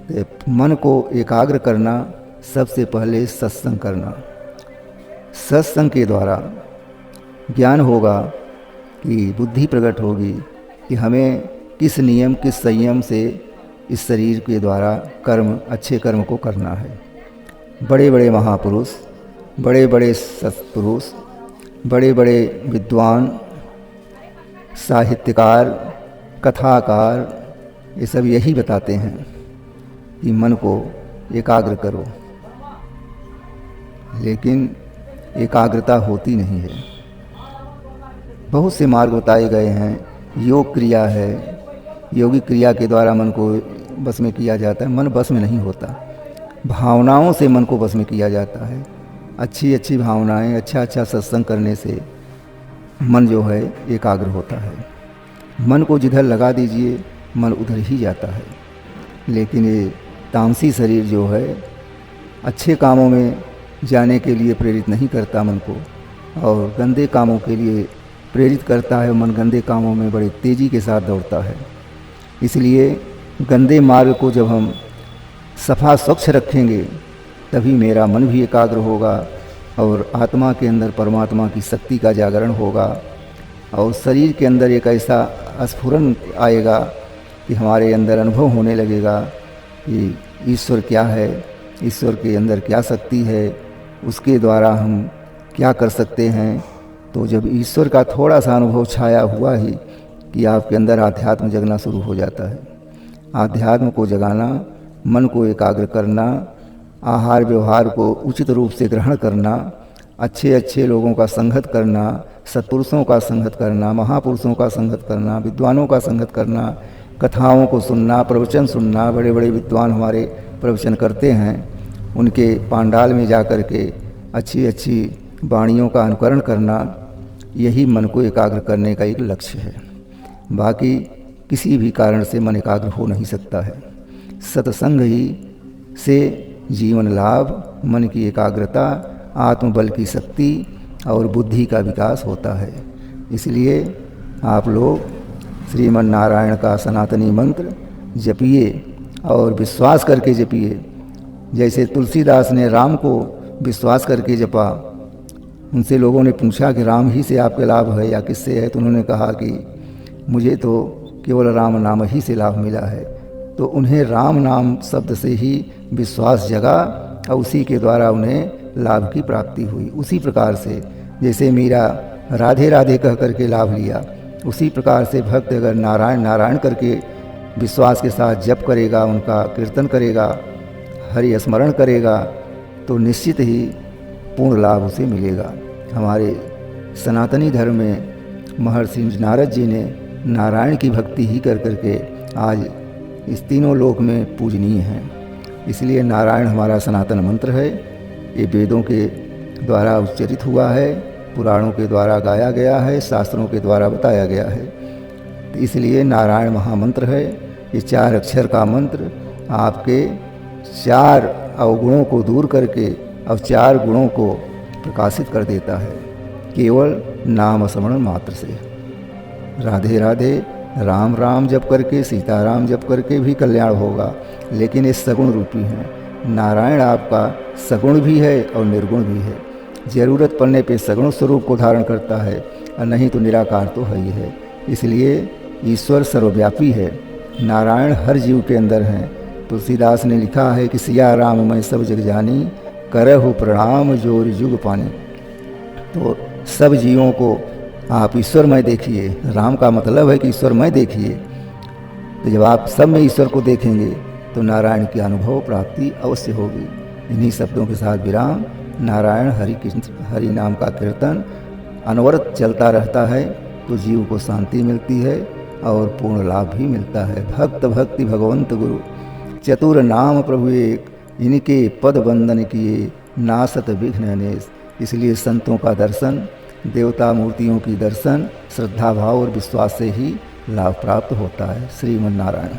तो मन को एकाग्र करना, सबसे पहले सत्संग करना। सत्संग के द्वारा ज्ञान होगा कि बुद्धि प्रकट होगी कि हमें किस नियम, किस संयम से इस शरीर के द्वारा कर्म, अच्छे कर्म को करना है। बड़े बड़े महापुरुष, बड़े बड़े सत्पुरुष, बड़े बड़े विद्वान, साहित्यकार, कथाकार, ये सब यही बताते हैं कि मन को एकाग्र करो, लेकिन एकाग्रता होती नहीं है। बहुत से मार्ग बताए गए हैं। योग क्रिया है, योगिक क्रिया के द्वारा मन को बस में किया जाता है। मन बस में नहीं होता, भावनाओं से मन को बस में किया जाता है। अच्छी अच्छी भावनाएं, अच्छा अच्छा सत्संग करने से मन जो है एकाग्र होता है। मन को जिधर लगा दीजिए मन उधर ही जाता है। लेकिन ये तामसी शरीर जो है अच्छे कामों में जाने के लिए प्रेरित नहीं करता मन को, और गंदे कामों के लिए प्रेरित करता है। मन गंदे कामों में बड़े तेज़ी के साथ दौड़ता है। इसलिए गंदे मार्ग को जब हम सफा स्वच्छ रखेंगे तभी मेरा मन भी एकाग्र होगा और आत्मा के अंदर परमात्मा की शक्ति का जागरण होगा, और शरीर के अंदर एक ऐसा स्फुरन आएगा कि हमारे अंदर अनुभव होने लगेगा कि ईश्वर क्या है, ईश्वर के अंदर क्या शक्ति है, उसके द्वारा हम क्या कर सकते हैं। तो जब ईश्वर का थोड़ा सा अनुभव छाया हुआ ही कि आपके अंदर आध्यात्म जगना शुरू हो जाता है। आध्यात्म को जगाना, मन को एकाग्र करना, आहार व्यवहार को उचित रूप से ग्रहण करना, अच्छे अच्छे लोगों का संगत करना, सत्पुरुषों का संगत करना, महापुरुषों का संगत करना, विद्वानों का संगत करना, कथाओं को सुनना, प्रवचन सुनना। बड़े बड़े विद्वान हमारे प्रवचन करते हैं, उनके पांडाल में जा कर के अच्छी अच्छी वाणियों का अनुकरण करना, यही मन को एकाग्र करने का एक लक्ष्य है। बाकी किसी भी कारण से मन एकाग्र हो नहीं सकता है। सत्संग ही से जीवन लाभ, मन की एकाग्रता, आत्मबल की शक्ति और बुद्धि का विकास होता है। इसलिए आप लोग श्रीमन नारायण का सनातनी मंत्र जपिए और विश्वास करके जपिए। जैसे तुलसीदास ने राम को विश्वास करके जपा। उनसे लोगों ने पूछा कि राम ही से आपके लाभ है या किससे है, तो उन्होंने कहा कि मुझे तो केवल राम नाम ही से लाभ मिला है। तो उन्हें राम नाम शब्द से ही विश्वास जगा और उसी के द्वारा उन्हें लाभ की प्राप्ति हुई। उसी प्रकार से जैसे मीरा राधे राधे कह करके लाभ लिया, उसी प्रकार से भक्त अगर नारायण नारायण करके विश्वास के साथ जप करेगा, उनका कीर्तन करेगा, हरि स्मरण करेगा, तो निश्चित ही पूर्ण लाभ उसे मिलेगा। हमारे सनातनी धर्म में महर्षि नारद जी ने नारायण की भक्ति ही कर करके आज इस तीनों लोक में पूजनीय हैं। इसलिए नारायण हमारा सनातन मंत्र है। ये वेदों के द्वारा उच्चरित हुआ है, पुराणों के द्वारा गाया गया है, शास्त्रों के द्वारा बताया गया है। तो इसलिए नारायण महामंत्र है। ये 4 अक्षर का मंत्र आपके 4 अवगुणों को दूर करके और 4 गुणों को प्रकाशित कर देता है, केवल नाम स्मरण मात्र से। राधे राधे, राम राम जप करके, सीताराम जप करके भी कल्याण होगा, लेकिन ये सगुण रूपी हैं। नारायण आपका सगुण भी है और निर्गुण भी है। ज़रूरत पड़ने पे सगुण स्वरूप को धारण करता है और नहीं तो निराकार तो है ही है। इसलिए ईश्वर सर्वव्यापी है। नारायण हर जीव के अंदर हैं। तुलसीदास ने लिखा है कि सिया राम मैं सब जग जानी, करहु प्रणाम जोर जुग पानी। तो सब जीवों को आप ईश्वरमय देखिए। राम का मतलब है कि ईश्वरमय देखिए। तो जब आप सब में ईश्वर को देखेंगे तो नारायण की अनुभव प्राप्ति अवश्य होगी। इन्हीं शब्दों के साथ विराम। नारायण हरि नाम का कीर्तन अनवरत चलता रहता है तो जीव को शांति मिलती है और पूर्ण लाभ भी मिलता है। भक्त भक्ति भगवंत गुरु चतुर नाम प्रभु एक, इनके पद वंदन किए नासत विघ्न अनेस। इसलिए संतों का दर्शन, देवता मूर्तियों की दर्शन श्रद्धा भाव और विश्वास से ही लाभ प्राप्त होता है। श्रीमन नारायण।